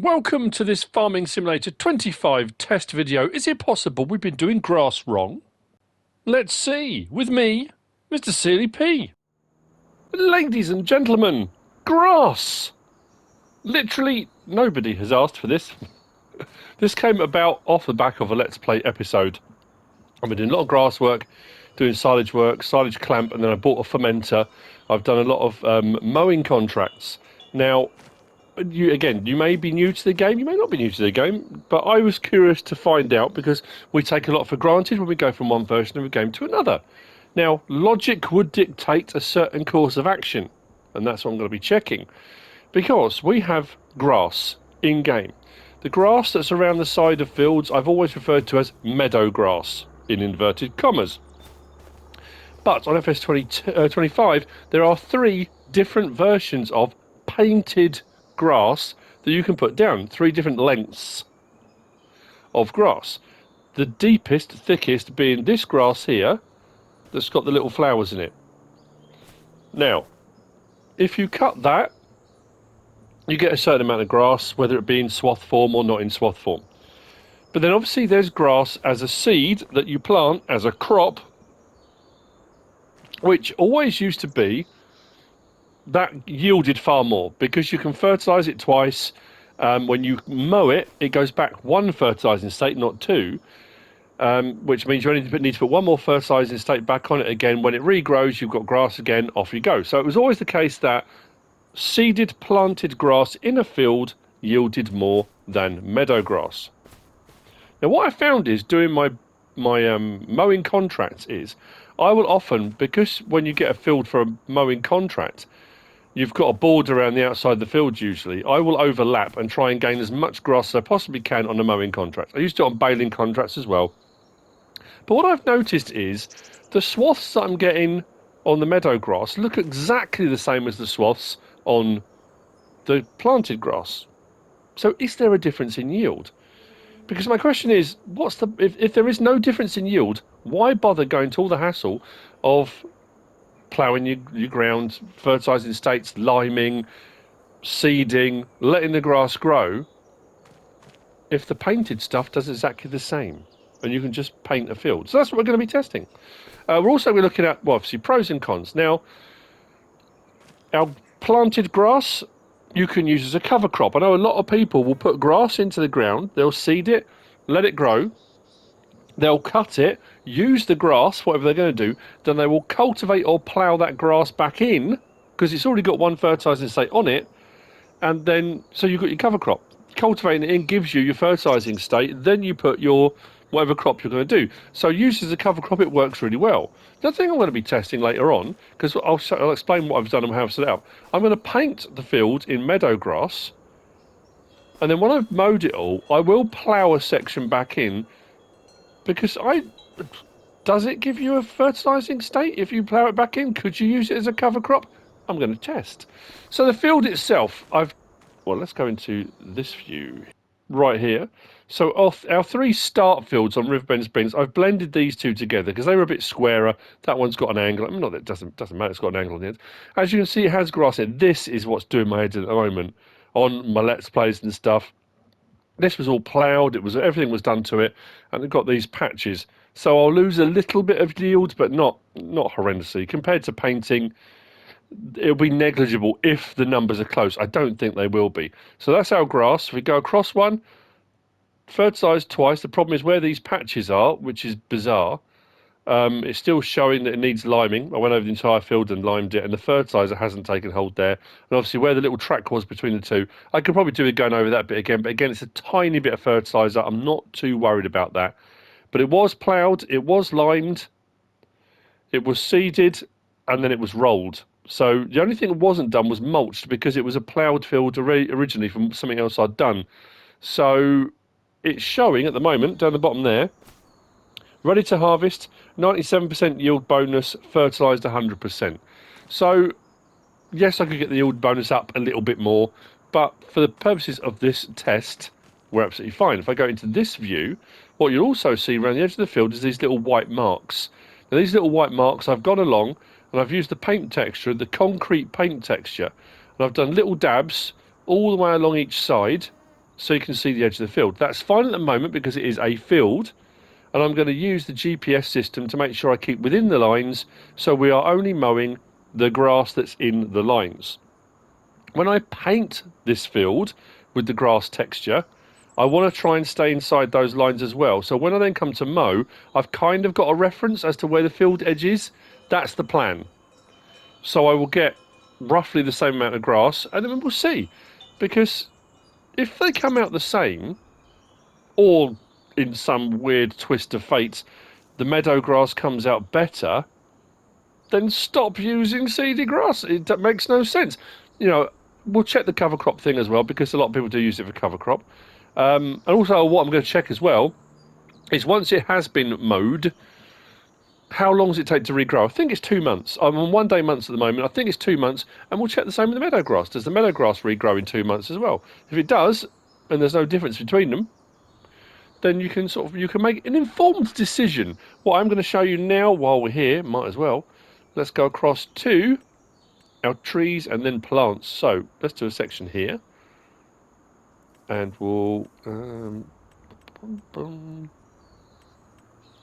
Welcome to this Farming Simulator 25 test video. Is it possible we've been doing grass wrong? Let's see, with me, MrSealyp. Ladies and gentlemen, grass! Literally nobody has asked for this. This came about off the back of a Let's Play episode. I've been doing a lot of grass work, doing silage work, silage clamp, and then I bought a fermenter. I've done a lot of mowing contracts. Now, you may be new to the game, you may not be new to the game, but I was curious to find out because we take a lot for granted when we go from one version of a game to another. Now, logic would dictate a certain course of action, and that's what I'm going to be checking. Because we have grass in-game. The grass that's around the side of fields I've always referred to as meadow grass, in inverted commas. But on FS25, there are 3 different versions of painted grass that you can put down, 3 different lengths of grass. The deepest, thickest being this grass here that's got the little flowers in it. Now, if you cut that, you get a certain amount of grass, whether it be in swath form or not in swath form. But then obviously there's grass as a seed that you plant as a crop, which always used to be that yielded far more because you can fertilise it twice. When you mow it, it goes back 1 fertilising state, not 2, which means you only need to put 1 more fertilising state back on it again. When it regrows, you've got grass again, off you go. So it was always the case that seeded, planted grass in a field yielded more than meadow grass. Now, what I found is doing my mowing contracts is I will often, because when you get a field for a mowing contract, you've got a border around the outside of the field usually. I will overlap and try and gain as much grass as I possibly can on a mowing contract. I used to do it on baling contracts as well. But what I've noticed is the swaths that I'm getting on the meadow grass look exactly the same as the swaths on the planted grass. So is there a difference in yield? Because my question is, if there is no difference in yield, why bother going to all the hassle of ploughing your ground, fertilising states, liming, seeding, letting the grass grow, if the painted stuff does exactly the same and you can just paint a field? So that's what we're going to be testing. We're also looking at, well, obviously, pros and cons. Now, our planted grass you can use as a cover crop. I know a lot of people will put grass into the ground, they'll seed it, let it grow, they'll cut it, use the grass, whatever they're going to do, then they will cultivate or plough that grass back in, because it's already got 1 fertilising state on it, and then, so you've got your cover crop. Cultivating it in gives you your fertilising state, then you put your whatever crop you're going to do. So used as a cover crop, it works really well. The other thing I'm going to be testing later on, because I'll explain what I've done and how I've set it up, I'm going to paint the field in meadow grass, and then when I've mowed it all, I will plough a section back in, because does it give you a fertilising state if you plough it back in? Could you use it as a cover crop? I'm going to test. So the field itself, well, let's go into this view right here. So our 3 start fields on Riverbend Springs, I've blended these 2 together because they were a bit squarer. That one's got an angle. I mean, not that it doesn't matter, it's got an angle on the end. As you can see, it has grass in it. This is what's doing my head at the moment on my Let's Plays and stuff. This was all ploughed, everything was done to it, and it got these patches. So I'll lose a little bit of yield, but not horrendously. Compared to painting, it'll be negligible if the numbers are close. I don't think they will be. So that's our grass. If we go across one, fertilised twice. The problem is where these patches are, which is bizarre. It's still showing that it needs liming. I went over the entire field and limed it, and the fertiliser hasn't taken hold there. And obviously where the little track was between the 2, I could probably do with going over that bit again. But again, it's a tiny bit of fertiliser. I'm not too worried about that. But it was ploughed, it was limed, it was seeded, and then it was rolled. So the only thing that wasn't done was mulched, because it was a ploughed field originally from something else I'd done. So it's showing at the moment, down the bottom there, ready to harvest, 97% yield bonus, fertilised 100%. So, yes, I could get the yield bonus up a little bit more, but for the purposes of this test, we're absolutely fine. If I go into this view, what you'll also see around the edge of the field is these little white marks. Now, these little white marks, I've gone along and I've used the paint texture, the concrete paint texture, and I've done little dabs all the way along each side, so you can see the edge of the field. That's fine at the moment because it is a field, and I'm going to use the GPS system to make sure I keep within the lines, so we are only mowing the grass that's in the lines. When I paint this field with the grass texture, I want to try and stay inside those lines as well. So when I then come to mow, I've kind of got a reference as to where the field edge is. That's the plan. So I will get roughly the same amount of grass, and then we'll see. Because if they come out the same, or in some weird twist of fate, the meadow grass comes out better, then stop using seedy grass. It makes no sense. You know, we'll check the cover crop thing as well, because a lot of people do use it for cover crop. And also what I'm going to check as well is once it has been mowed, how long does it take to regrow? I think it's 2 months. I'm on 1 day months at the moment. I think it's 2 months, and we'll check the same with the meadow grass. Does the meadow grass regrow in 2 months as well? If it does, and there's no difference between them, then you can make an informed decision. What I'm going to show you now while we're here, might as well, let's go across to our trees and then plants. So let's do a section here, and we'll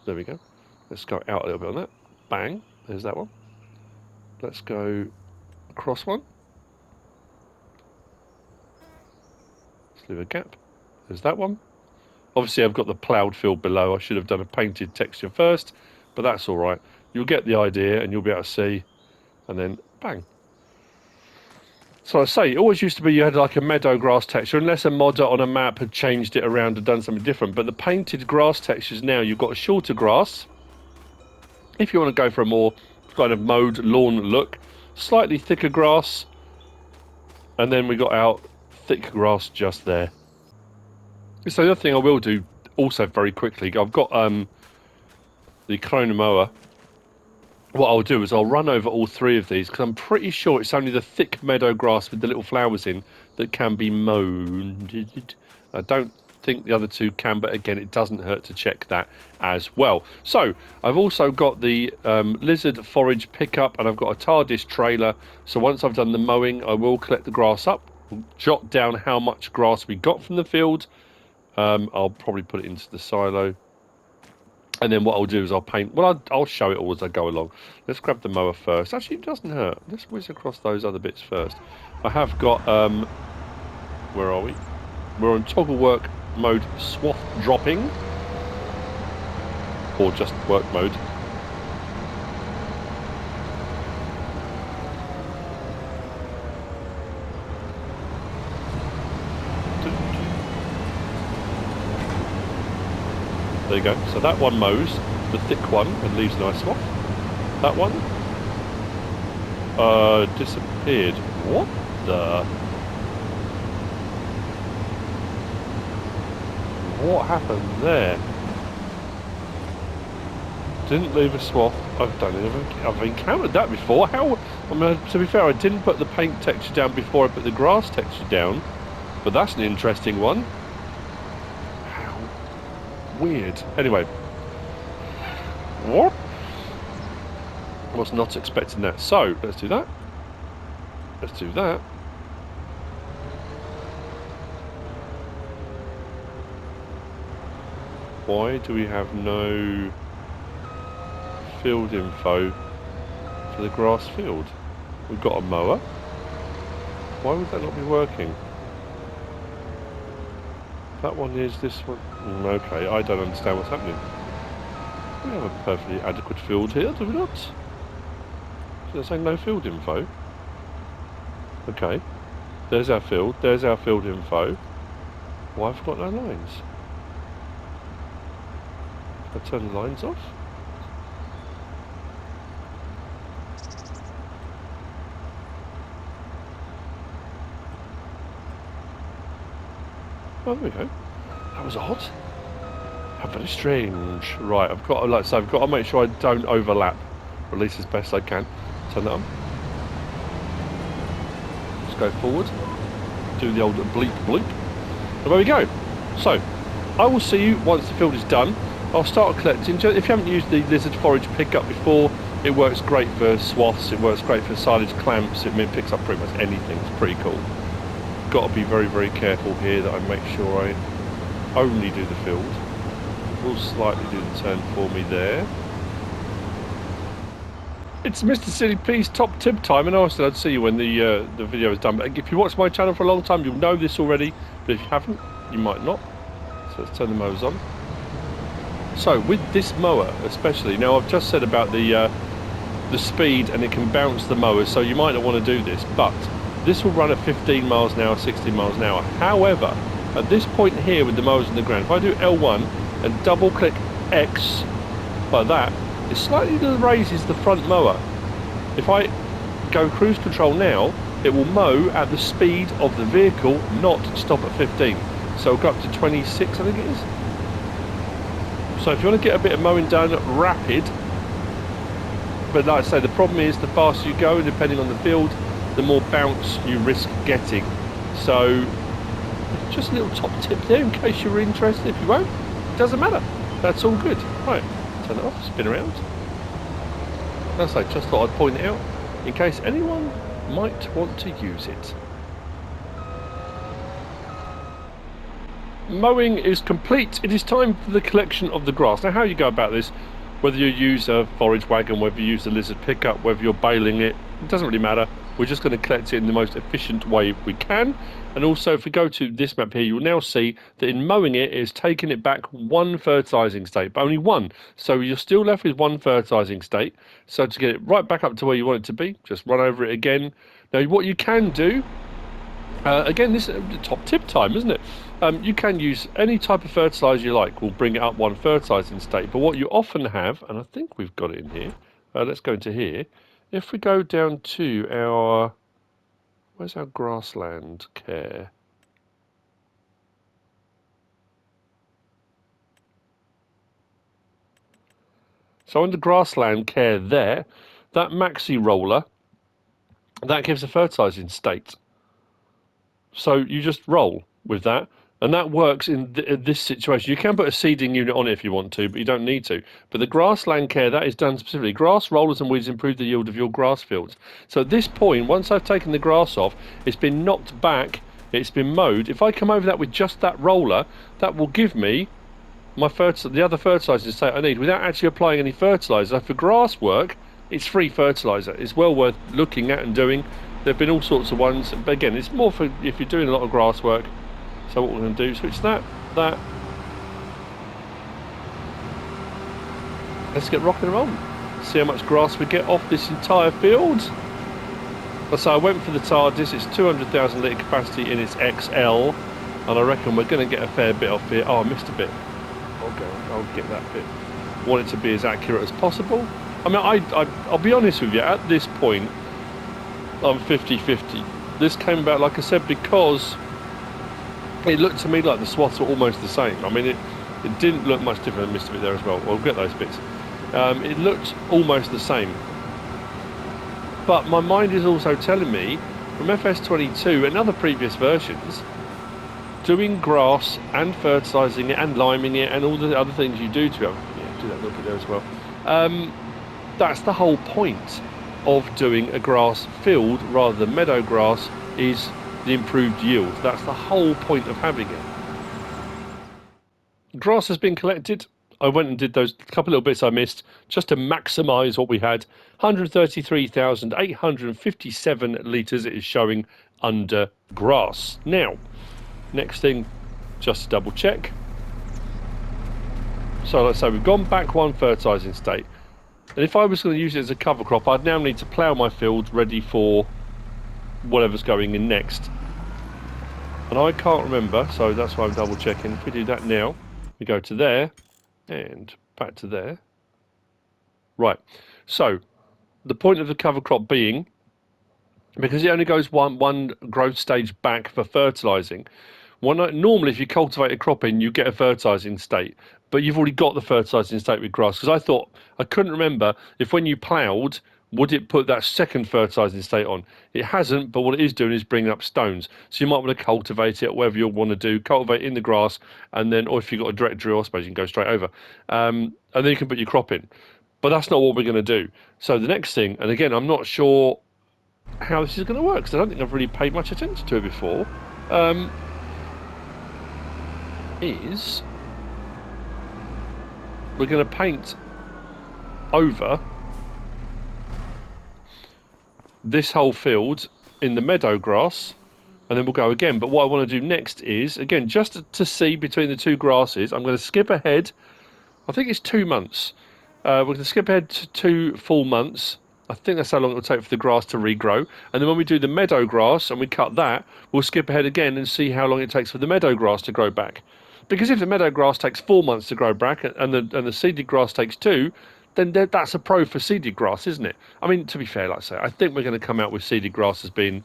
there we go. Let's go out a little bit on that. Bang, there's that one. Let's go across one. Let's leave a gap. There's that one. Obviously I've got the ploughed field below. I should have done a painted texture first, but that's all right. You'll get the idea and you'll be able to see, and then bang. So I say, it always used to be you had like a meadow grass texture, unless a modder on a map had changed it around and done something different. But the painted grass textures now, you've got a shorter grass. If you want to go for a more kind of mowed lawn look, slightly thicker grass, and then we got our thick grass just there. So the other thing I will do also very quickly, I've got the Chrono mower. What I'll do is I'll run over all 3 of these, because I'm pretty sure it's only the thick meadow grass with the little flowers in that can be mowed. I don't think the other 2 can, but again, it doesn't hurt to check that as well. So I've also got the lizard forage pickup, and I've got a Tardis trailer. So once I've done the mowing, I will collect the grass up, jot down how much grass we got from the field. I'll probably put it into the silo. And then what I'll do is I'll paint. Well, I'll show it all as I go along. Let's grab the mower first. Actually, it doesn't hurt. Let's whiz across those other bits first. I have got, where are we? We're on toggle work mode swath dropping. Or just work mode. There you go. So that one mows, the thick one, and leaves a nice swath. That one disappeared. What the? What happened there? Didn't leave a swath. I've encountered that before. How? I mean, to be fair, I didn't put the paint texture down before I put the grass texture down, but that's an interesting one. Weird. Anyway. What? Was not expecting that. So, let's do that. Let's do that. Why do we have no field info for the grass field? We've got a mower. Why would that not be working? That one is this one. Okay, I don't understand what's happening. We have a perfectly adequate field here, do we not? So they're saying no field info. Okay, there's our field. There's our field info. Why have I got no lines? I turn the lines off. Oh, there we go. That was odd. How very strange. Right, I've got to, I've got to make sure I don't overlap. Or at least as best I can. Turn that on. Let's go forward. Do the old bleep bloop. And there we go. So, I will see you once the field is done. I'll start collecting. If you haven't used the lizard forage pickup before, it works great for swaths. It works great for silage clamps. It picks up pretty much anything. It's pretty cool. got to be very, very careful here that I make sure I only do the field. Will slightly do the turn for me there. It's MrSealyp's top tip time, and I said I'd see you when the video is done. But if you watch my channel for a long time, you'll know this already. But if you haven't, you might not. So let's turn the mowers on. So with this mower, especially now, I've just said about the speed, and it can bounce the mowers. So you might not want to do this, but this will run at 15 miles an hour, 16 miles an hour. However, at this point here with the mowers in the ground, if I do L1 and double click X like that, it slightly raises the front mower. If I go cruise control now, it will mow at the speed of the vehicle, not stop at 15. So it'll go up to 26, I think it is. So if you want to get a bit of mowing done rapid, but like I say, the problem is the faster you go, depending on the field, the more bounce you risk getting. So just a little top tip there in case you were interested. If you won't, it doesn't matter. That's all good. Right. Turn it off, spin around. As I just thought I'd point it out in case anyone might want to use it. Mowing is complete. It is time for the collection of the grass. Now, how you go about this, whether you use a forage wagon, whether you use the lizard pickup, whether you're baling it doesn't really matter. We're just going to collect it in the most efficient way we can. And also, if we go to this map here, you'll now see that in mowing it, it's taking it back one fertilizing state, but only one. So you're still left with one fertilizing state. So to get it right back up to where you want it to be, just run over it again. Now, what you can do, again, this is top tip time, isn't it? You can use any type of fertilizer you like. We'll bring it up one fertilizing state. But what you often have, and I think we've got it in here. Let's go into here. If we go down to our, where's our grassland care? So under grassland care there, that maxi roller, that gives a fertilizing state. So you just roll with that, and that works in this situation. You can put a seeding unit on it if you want to, but you don't need to. But the grassland care, that is done specifically. Grass rollers and weeds improve the yield of your grass fields. So at this point, once I've taken the grass off, it's been knocked back, it's been mowed. If I come over that with just that roller, that will give me my the other fertilizer state I need without actually applying any fertilizer. For grass work, it's free fertilizer. It's well worth looking at and doing. There have been all sorts of ones, but again, it's more for if you're doing a lot of grass work. So what we're going to do, switch that. Let's get rocking and rolling. See how much grass we get off this entire field. So I went for the Tardis. It's 200,000 litre capacity in its XL, and I reckon we're going to get a fair bit off here. Oh, I missed a bit. I'll get that bit. Want it to be as accurate as possible. I mean, I'll be honest with you. At this point, I'm 50-50. This came about, like I said, because it looked to me like the swaths were almost the same. I mean, it didn't look much different. I missed a bit there as well. We'll get those bits. It looked almost the same. But my mind is also telling me, from FS22 and other previous versions, doing grass and fertilising it and liming it and all the other things you do to it. Yeah, do that little bit there as well. That's the whole point of doing a grass field rather than meadow grass, is the improved yield. That's the whole point of having it. Grass has been collected. I went and did those couple little bits I missed just to maximise what we had. 133,857 litres it is showing under grass. Now, next thing, just to double check. So let's say we've gone back one fertilising state. And if I was going to use it as a cover crop, I'd now need to plough my field ready for whatever's going in next. And I can't remember, so that's why I'm double checking. If we do that now, we go to there and back to there. Right, so the point of the cover crop being, because it only goes one growth stage back for fertilising. Normally, if you cultivate a crop in, you get a fertilising state, but you've already got the fertilising state with grass. Because I couldn't remember if when you ploughed, would it put that second fertilising state on? It hasn't, but what it is doing is bringing up stones. So you might want to cultivate it, whatever you want to do, cultivate in the grass, and then, or if you've got a direct drill, I suppose you can go straight over. And then you can put your crop in. But that's not what we're going to do. So the next thing, and again, I'm not sure how this is going to work, because I don't think I've really paid much attention to it before. is we're going to paint over this whole field in the meadow grass, and then we'll go again. But what I want to do next is, again, just to see between the two grasses, I'm going to skip ahead. I think it's 2 months. We're going to skip ahead to 2 full months. I think that's how long it will take for the grass to regrow. And then when we do the meadow grass and we cut that, we'll skip ahead again and see how long it takes for the meadow grass to grow back. Because if the meadow grass takes 4 months to grow back and the seeded grass takes 2, then that's a pro for seeded grass, isn't it? I mean, to be fair, like I say, I think we're going to come out with seeded grass as being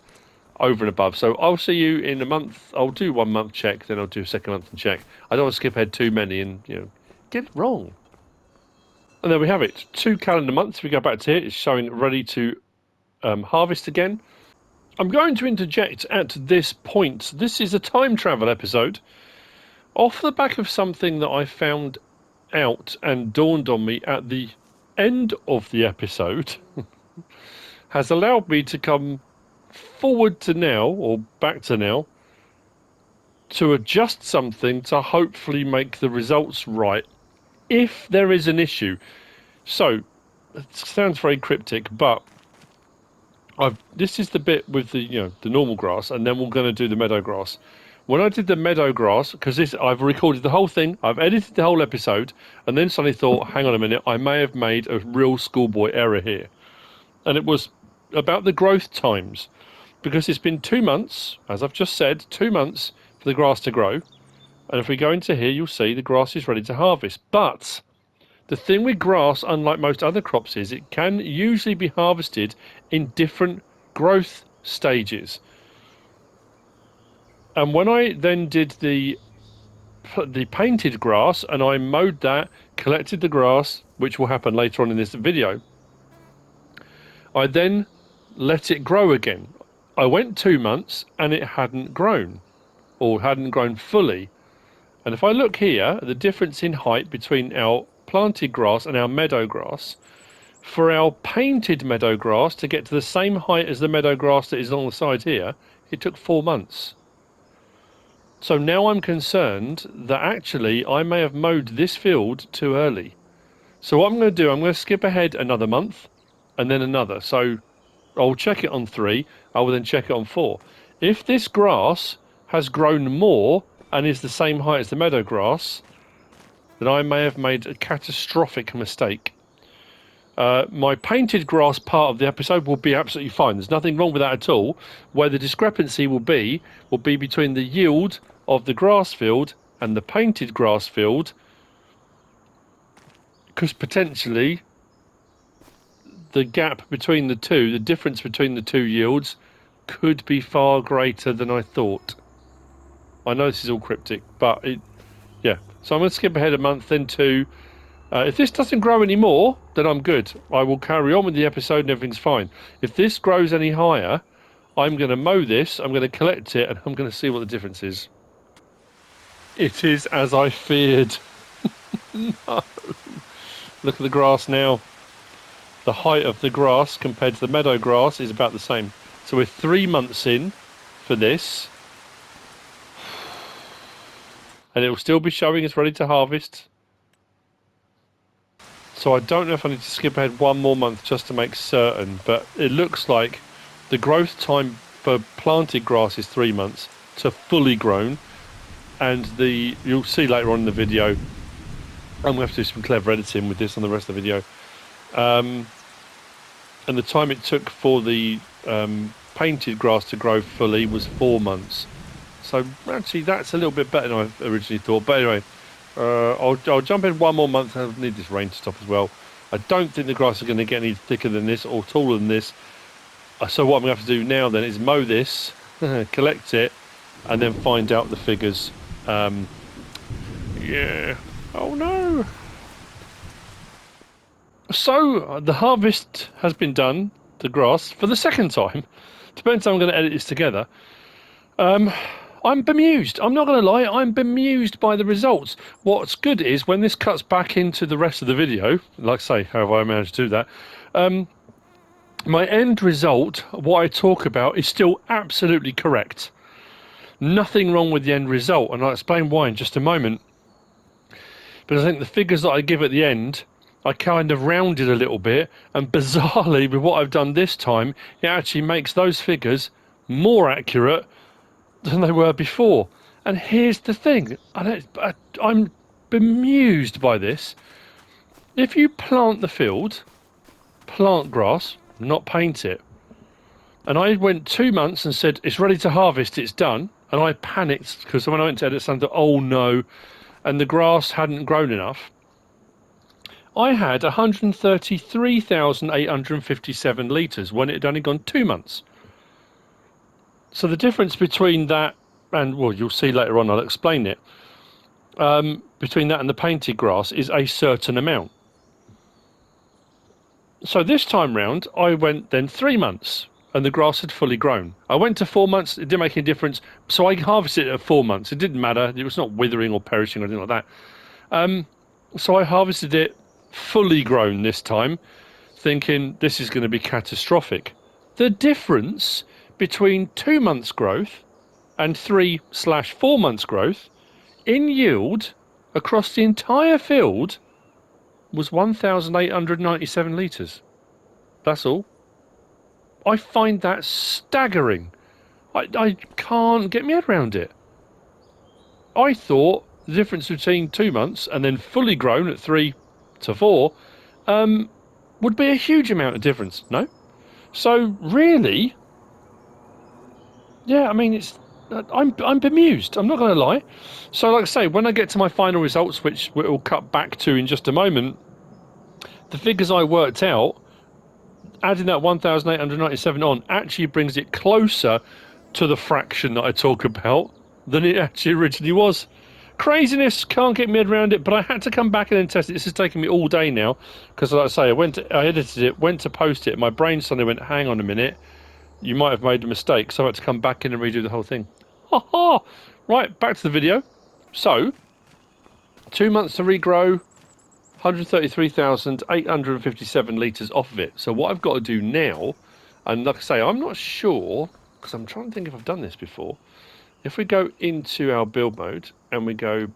over and above. So I'll see you in a month. I'll do 1 month check, then I'll do a second month and check. I don't want to skip ahead too many and get it wrong. And there we have it. 2 calendar months. We go back to here. It's showing ready to harvest again. I'm going to interject at this point. This is a time travel episode off the back of something that I found out and dawned on me at the end of the episode. Has allowed me to come forward to now, or back to now, to adjust something to hopefully make the results right if there is an issue. So it sounds very cryptic, but this is the bit with the the normal grass, and then we're going to do the meadow grass. When I did the meadow grass, because I've recorded the whole thing, I've edited the whole episode, and then suddenly thought, hang on a minute, I may have made a real schoolboy error here. And it was about the growth times, because it's been 2 months, as I've just said, 2 months for the grass to grow. And if we go into here, you'll see the grass is ready to harvest. But the thing with grass, unlike most other crops, is it can usually be harvested in different growth stages. And when I then did the painted grass and I mowed that, collected the grass, which will happen later on in this video, I then let it grow again. I went 2 months and it hadn't grown, or hadn't grown fully. And if I look here, the difference in height between our planted grass and our meadow grass, for our painted meadow grass to get to the same height as the meadow grass that is on the side here, it took 4 months. So now I'm concerned that actually I may have mowed this field too early. So what I'm going to do, I'm going to skip ahead another month and then another. So I'll check it on 3, I will then check it on 4. If this grass has grown more and is the same height as the meadow grass, then I may have made a catastrophic mistake. My painted grass part of the episode will be absolutely fine. There's nothing wrong with that at all. Where the discrepancy will be between the yield of the grass field and the painted grass field, because potentially the gap between the two, the difference between the two yields, could be far greater than I thought. I know this is all cryptic, but yeah. So I'm going to skip ahead a month, then 2. If this doesn't grow anymore, then I'm good. I will carry on with the episode and everything's fine. If this grows any higher, I'm going to mow this, I'm going to collect it, and I'm going to see what the difference is. It is as I feared. No. Look at the grass now. The height of the grass compared to the meadow grass is about the same. So we're 3 months in for this. And it will still be showing it's ready to harvest. So I don't know if I need to skip ahead 1 more month just to make certain, but it looks like the growth time for planted grass is 3 months to fully grown, and you'll see later on in the video, I'm going to have to do some clever editing with this on the rest of the video, and the time it took for the painted grass to grow fully was 4 months. So actually that's a little bit better than I originally thought. But anyway, I'll jump in 1 more month. I need this rain to stop as well. I don't think the grass is going to get any thicker than this or taller than this. So what I'm going to have to do now then is mow this, collect it, and then find out the figures. Yeah. Oh no. So the harvest has been done, the grass, for the second time. Depends how I'm going to edit this together. I'm bemused. I'm not going to lie. I'm bemused by the results. What's good is when this cuts back into the rest of the video, like I say, however I managed to do that, my end result, what I talk about, is still absolutely correct. Nothing wrong with the end result, and I'll explain why in just a moment. But I think the figures that I give at the end, I kind of rounded a little bit, and bizarrely, with what I've done this time, it actually makes those figures more accurate than they were before. And here's the thing, I'm bemused by this. If you plant the field, plant grass, not paint it. And I went 2 months and said, it's ready to harvest, it's done. And I panicked because when I went to edit something, oh no, and the grass hadn't grown enough. I had 133,857 litres when it had only gone 2 months. So the difference between that and, well, you'll see later on, I'll explain it, between that and the painted grass is a certain amount. So this time round, I went then 3 months and the grass had fully grown. I went to 4 months, it didn't make any difference. So I harvested it at 4 months. It didn't matter. It was not withering or perishing or anything like that. So I harvested it fully grown this time, thinking this is going to be catastrophic. The difference between 2 months growth and 3/4 months growth in yield across the entire field was 1,897 litres. That's all. I find that staggering. I can't get my head around it. I thought the difference between 2 months and then fully grown at 3 to 4 would be a huge amount of difference. No? So really, yeah, I mean, I'm bemused. I'm not going to lie. So like I say, when I get to my final results, which we'll cut back to in just a moment, the figures I worked out, adding that 1,897 on, actually brings it closer to the fraction that I talk about than it actually originally was. Craziness, can't get my head around it, but I had to come back and then test it. This has taken me all day now, because like I say, I edited it, went to post it, and my brain suddenly went, hang on a minute, you might have made a mistake, so I had to come back in and redo the whole thing. Ha ha! Right, back to the video. So, 2 months to regrow, 133,857 litres off of it. So what I've got to do now, and like I say, I'm not sure, because I'm trying to think if I've done this before. If we go into our build mode and we go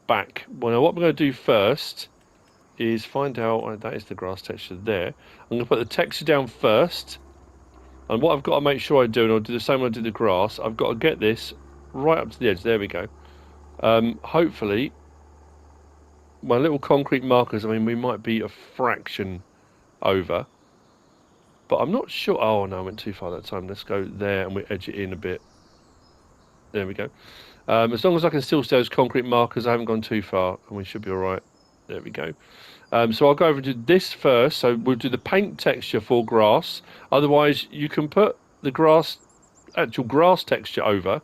back, well, what we're going to do first is find out, that is the grass texture there. I'm going to put the texture down first. And what I've got to make sure I do, and I'll do the same when I do the grass, I've got to get this right up to the edge. There we go. Hopefully, my little concrete markers, I mean, we might be a fraction over. But I'm not sure. Oh, no, I went too far that time. Let's go there and we edge it in a bit. There we go. As long as I can still see those concrete markers, I haven't gone too far, and we should be all right. There we go. So I'll go over and do this first. So we'll do the paint texture for grass. Otherwise, you can put the actual grass texture over,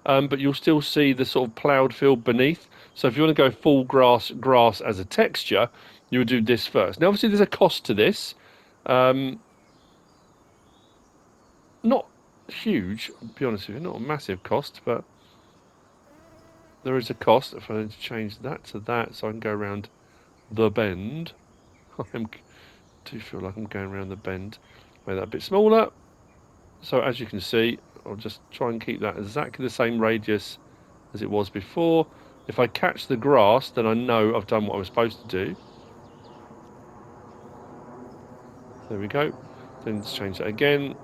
but you'll still see the sort of ploughed field beneath. So if you want to go full grass as a texture, you would do this first. Now, obviously, there's a cost to this. Not huge, I'll be honest with you, not a massive cost, but there is a cost. If I need to change that to that, so I can go around the bend. I do feel like I'm going around the bend. Make that a bit smaller. So as you can see, I'll just try and keep that exactly the same radius as it was before. If I catch the grass, then I know I've done what I was supposed to do. There we go. Then let's change that again.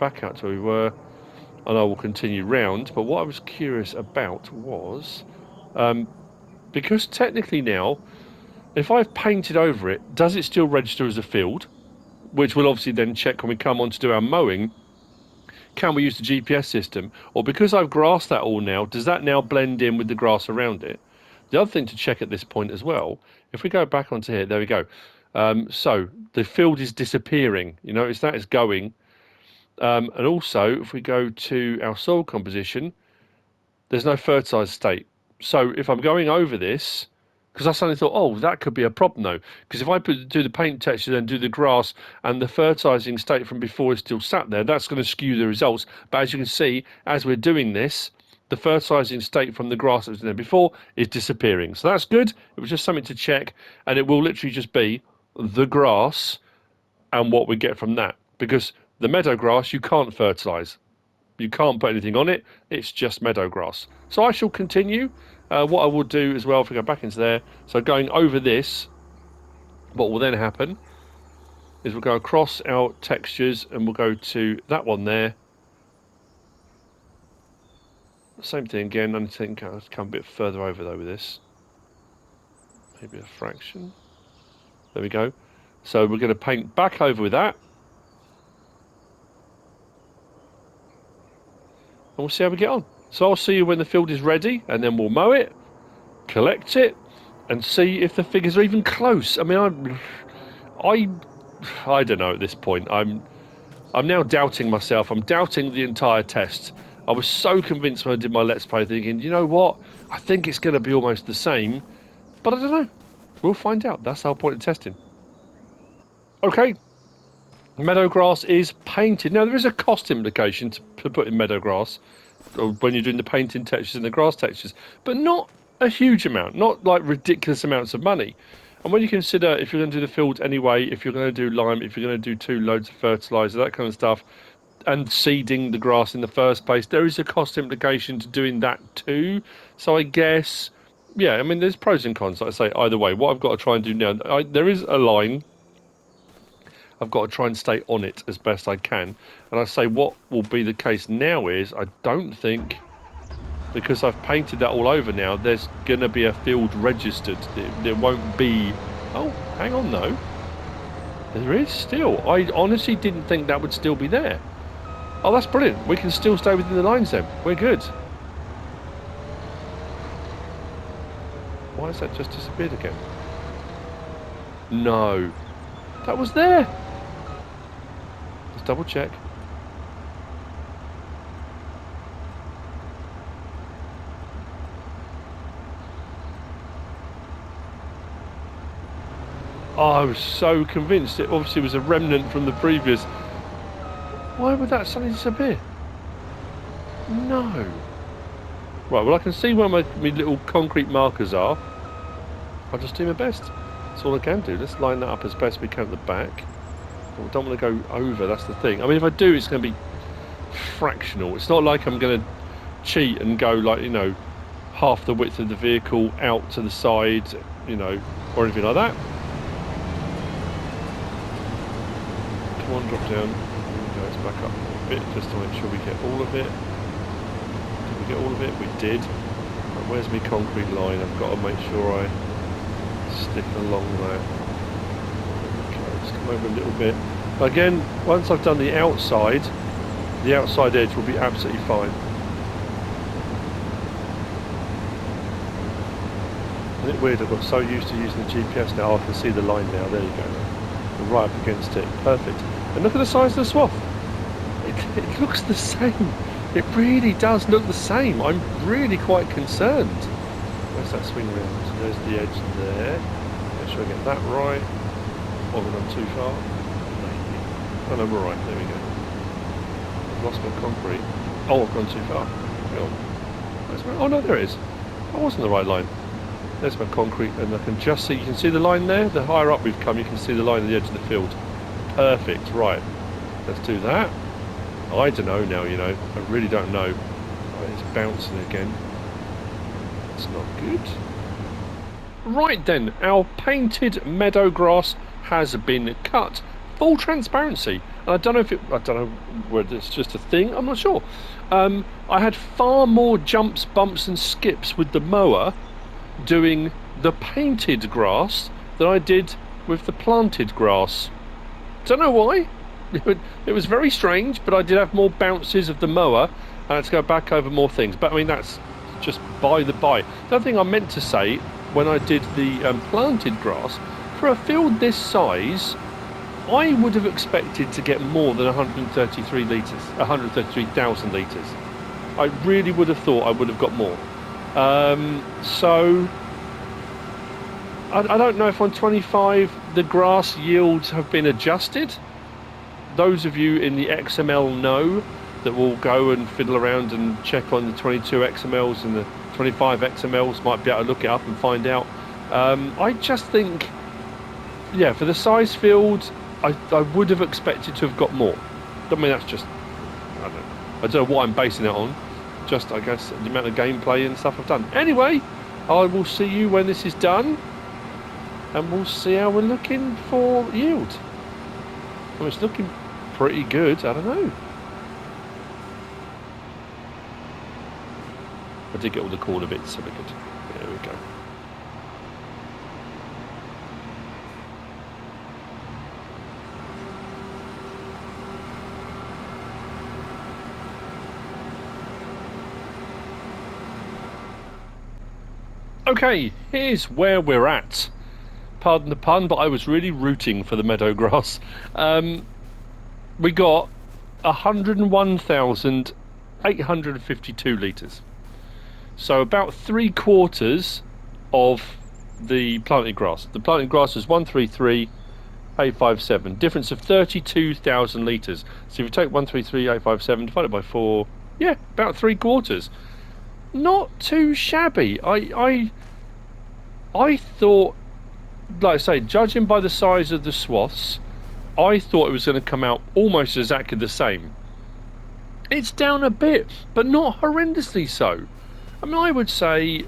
Back out to where we were. And I will continue round. But what I was curious about was, because technically now, if I've painted over it, does it still register as a field? Which we'll obviously then check when we come on to do our mowing. Can we use the GPS system? Or because I've grassed that all now, does that now blend in with the grass around it? The other thing to check at this point as well, if we go back onto here, there we go. So the field is disappearing. You notice that is going. And also, if we go to our soil composition, there's no fertilised state. So if I'm going over this, because I suddenly thought, oh, that could be a problem though. Because if I do the paint texture, then do the grass, and the fertilising state from before is still sat there, that's going to skew the results. But as you can see, as we're doing this, the fertilising state from the grass that was there before is disappearing. So that's good. It was just something to check, and it will literally just be the grass and what we get from that. Because the meadow grass, you can't fertilise. You can't put anything on it. It's just meadow grass. So I shall continue. What I will do as well, if we go back into there, so going over this, what will then happen is we'll go across our textures and we'll go to that one there. Same thing again. I think I'll come a bit further over though with this. Maybe a fraction. There we go. So we're going to paint back over with that. And we'll see how we get on. So I'll see you when the field is ready, and then we'll mow it, collect it, and see if the figures are even close. I mean, I don't know at this point. I'm now doubting myself. I'm doubting the entire test. I was so convinced when I did my Let's Play, thinking, you know what? I think it's going to be almost the same, but I don't know. We'll find out. That's the whole point of testing. Okay. Meadow grass is painted. Now, there is a cost implication to put in meadow grass when you're doing the painting textures and the grass textures, but not a huge amount, not like ridiculous amounts of money. And when you consider if you're going to do the field anyway, if you're going to do lime, if you're going to do 2 loads of fertilizer, that kind of stuff, and seeding the grass in the first place, there is a cost implication to doing that too. So I guess, yeah, I mean, there's pros and cons, like I say, either way. What I've got to try and do now, there is a line. I've got to try and stay on it as best I can. And I say what will be the case now is, I don't think, because I've painted that all over now, there's going to be a field registered. There won't be... Oh, hang on though. There is still. I honestly didn't think that would still be there. Oh, that's brilliant. We can still stay within the lines then. We're good. Why has that just disappeared again? No. That was there. Let's double check. Oh, I was so convinced it obviously was a remnant from the previous. Why would that suddenly disappear? No. Right, well I can see where my little concrete markers are. I'll just do my best. That's all I can do. Let's line that up as best we can at the back. I don't want to go over, that's the thing. I mean, if I do, it's going to be fractional. It's not like I'm going to cheat and go like, you know, half the width of the vehicle out to the side, you know, or anything like that. Come on, drop down. Let's back up a bit just to make sure we get all of it. Did we get all of it? We did. Right, where's my concrete line? I've got to make sure I stick along that. Okay, let's come over a little bit. Again, once I've done the outside edge will be absolutely fine. Isn't it weird? I've got so used to using the GPS now, I can see the line now. There you go. I'm right up against it. Perfect. And look at the size of the swath. It looks the same. It really does look the same. I'm really quite concerned. Where's that swing round? There's the edge there. Make sure I get that right. Or have I gone too far? Maybe. Oh no, we're right. There we go. I've lost my concrete. Oh, I've gone too far. Oh no, there it is. That wasn't the right line. There's my concrete, and I can just see, you can see the line there? The higher up we've come, you can see the line at the edge of the field. Perfect, right. Let's do that. I don't know now, you know. I really don't know. Right, it's bouncing again. That's not good. Right then, our painted meadow grass has been cut. Full transparency. And I don't know whether it's just a thing, I'm not sure. I had far more jumps, bumps and skips with the mower doing the painted grass than I did with the planted grass. Don't know why. It was very strange, but I did have more bounces of the mower, and I had to go back over more things. But I mean, that's just by the by. The other thing I meant to say when I did the planted grass, for a field this size, I would have expected to get more than 133 litres, 133,000 litres. I really would have thought I would have got more. So I don't know if on 25 the grass yields have been adjusted. Those of you in the XML know that will go and fiddle around and check on the 22 XMLs and the 25 XMLs, might be able to look it up and find out. I just think, yeah, for the size field, I would have expected to have got more. I mean, that's just I don't know what I'm basing it on. Just, I guess, the amount of gameplay and stuff I've done. Anyway, I will see you when this is done. And we'll see how we're looking for yield. I mean, it's looking pretty good. I don't know. I did get all the corner bits, so we're good. There we go. Okay, here's where we're at. Pardon the pun, but I was really rooting for the meadow grass. We got 101,852 litres. So about 3/4 of the planted grass. The planted grass was 133,857. Difference of 32,000 litres. So if you take 133,857 divided by 4, yeah, about 3/4. Not too shabby. I thought, like I say, judging by the size of the swaths, I thought it was going to come out almost exactly the same. It's down a bit, but not horrendously so. I mean, I would say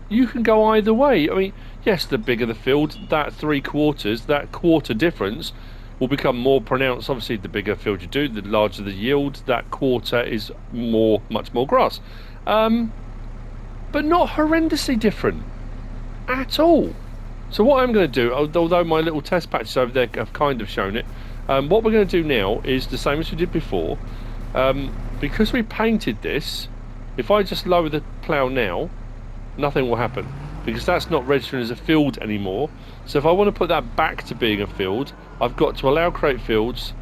you can go either way. I mean, yes, the bigger the field, that 3/4, that quarter difference will become more pronounced. Obviously, the bigger field you do, the larger the yield, that quarter is much more grass. But not horrendously different at all. So what I'm going to do, although my little test patches over there have kind of shown it, what we're going to do now is the same as we did before. Because we painted this, if I just lower the plough now, nothing will happen, because that's not registering as a field anymore. So if I want to put that back to being a field, I've got to allow create fields,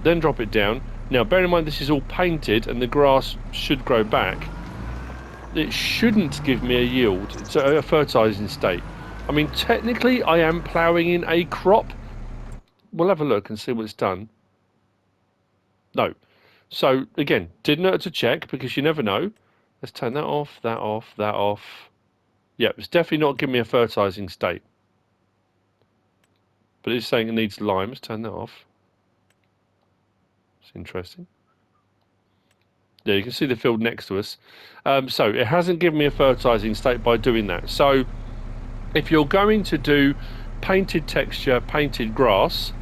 then drop it down. Now bear in mind this is all painted and the grass should grow back. It shouldn't give me a yield. It's a fertilising state. I mean, technically I am ploughing in a crop. We'll have a look and see what it's done. No. So again, didn't hurt to check, because you never know. Let's turn that off, that off, that off. Yeah, it's definitely not giving me a fertilising state. But it's saying it needs lime. Let's turn that off. It's interesting. Yeah, you can see the field next to us. So it hasn't given me a fertilising state by doing that. So if you're going to do painted texture, painted grass,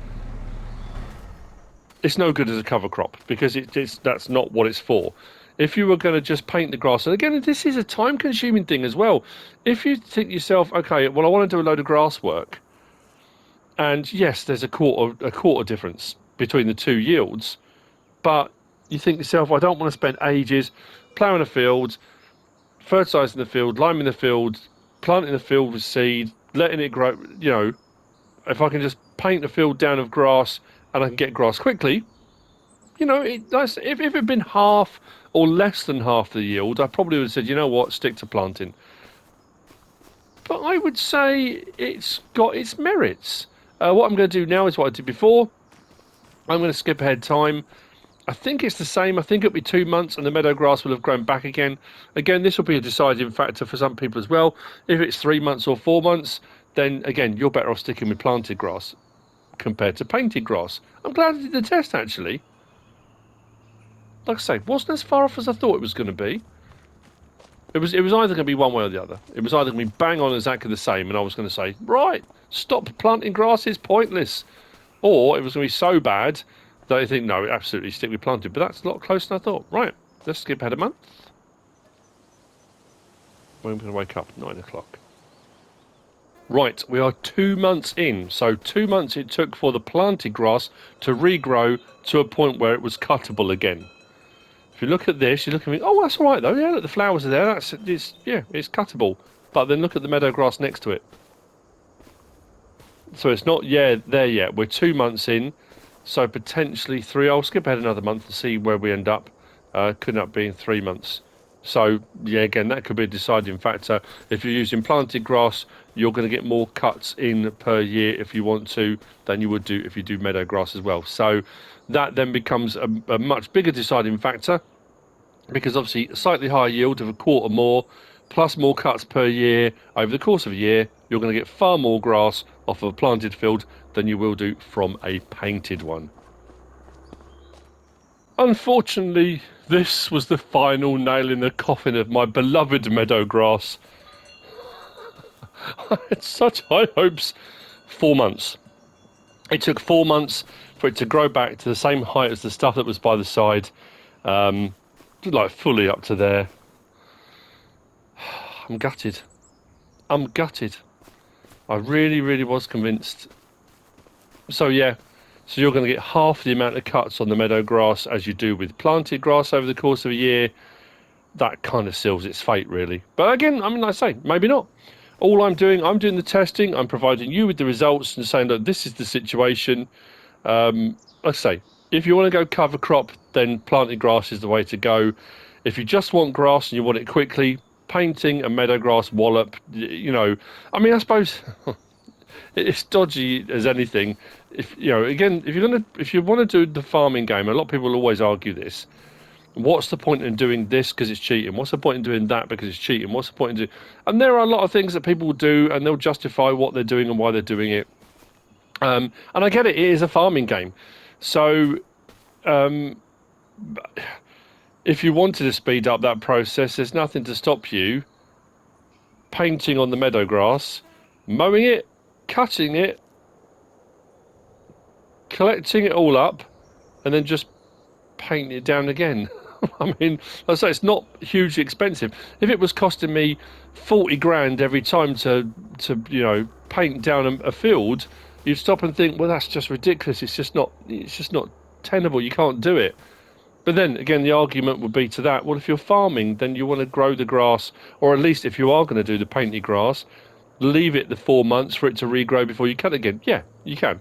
it's no good as a cover crop, because that's not what it's for. If you were going to just paint the grass, and again, this is a time-consuming thing as well. If you think to yourself, okay, well, I want to do a load of grass work, and yes, there's a quarter difference between the two yields, but you think to yourself, I don't want to spend ages ploughing a field, fertilising the field, liming the field, planting the field with seed, letting it grow. You know, if I can just paint the field down of grass and I can get grass quickly, you know, if it had been half or less than half the yield, I probably would have said, you know what, stick to planting. But I would say it's got its merits. What I'm going to do now is what I did before. I'm going to skip ahead time. I think it's the same. I think it'll be 2 months and the meadow grass will have grown back again. Again, this will be a deciding factor for some people as well. If it's 3 months or 4 months, then again, you're better off sticking with planted grass compared to painted grass. I'm glad I did the test, actually. Like I say, wasn't as far off as I thought it was going to be. It was either going to be one way or the other. It was either going to be bang on exactly the same, and I was going to say, right, stop planting grass, it's pointless. Or it was going to be so bad that I think, no, absolutely stick with planted. But that's a lot closer than I thought. Right, let's skip ahead a month. When am I going to wake up? 9 o'clock. Right, we are 2 months in. So 2 months it took for the planted grass to regrow to a point where it was cuttable again. If you look at this, you look at me, oh, that's all right though. Yeah, look, the flowers are there. It's cuttable. But then look at the meadow grass next to it. So it's not there yet. We're 2 months in. So potentially 3. I'll skip ahead another month and see where we end up. Could end up being 3 months. So yeah, again, that could be a deciding factor. If you're using planted grass, you're going to get more cuts in per year if you want to than you would do if you do meadow grass as well. So that then becomes a much bigger deciding factor, because obviously a slightly higher yield of a quarter more, plus more cuts per year over the course of a year, you're going to get far more grass off of a planted field than you will do from a painted one. Unfortunately, this was the final nail in the coffin of my beloved meadow grass. I had such high hopes. 4 months. It took 4 months for it to grow back to the same height as the stuff that was by the side. Like fully up to there. I'm gutted. I'm gutted. I really, really was convinced. So yeah, so you're going to get half the amount of cuts on the meadow grass as you do with planted grass over the course of a year. That kind of seals its fate, really. But again, I mean, like I say, maybe not. All I'm doing the testing. I'm providing you with the results and saying, look, this is the situation. Like I say, if you want to go cover crop, then planted grass is the way to go. If you just want grass and you want it quickly, painting a meadow grass wallop, you know, I mean, I suppose it's dodgy as anything. If you know, again, if you want to do the farming game, a lot of people always argue this. What's the point in doing this because it's cheating? What's the point in doing that because it's cheating? What's the point in doing? And there are a lot of things that people do, and they'll justify what they're doing and why they're doing it. And I get it; it is a farming game. So, if you wanted to speed up that process, there's nothing to stop you painting on the meadow grass, mowing it, cutting it, collecting it all up, and then just paint it down again. I mean, I say it's not hugely expensive. If it was costing me 40 grand every time to you know, paint down a field, you'd stop and think, well, that's just ridiculous. It's just not tenable. You can't do it. But then again, the argument would be to that, well, if you're farming, then you want to grow the grass, or at least if you are going to do the painted grass, leave it the 4 months for it to regrow before you cut it again. Yeah, you can.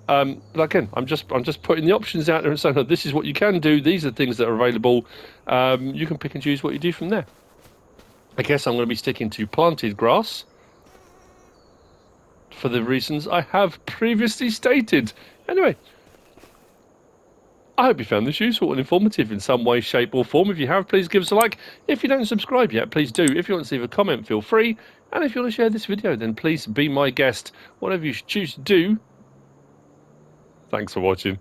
But again, I'm just putting the options out there and saying, oh, this is what you can do. These are things that are available. You can pick and choose what you do from there. I guess I'm going to be sticking to planted grass for the reasons I have previously stated. Anyway, I hope you found this useful and informative in some way, shape or form. If you have, please give us a like. If you don't subscribe yet, please do. If you want to leave a comment, feel free. And if you want to share this video, then please be my guest. Whatever you choose to do. Thanks for watching.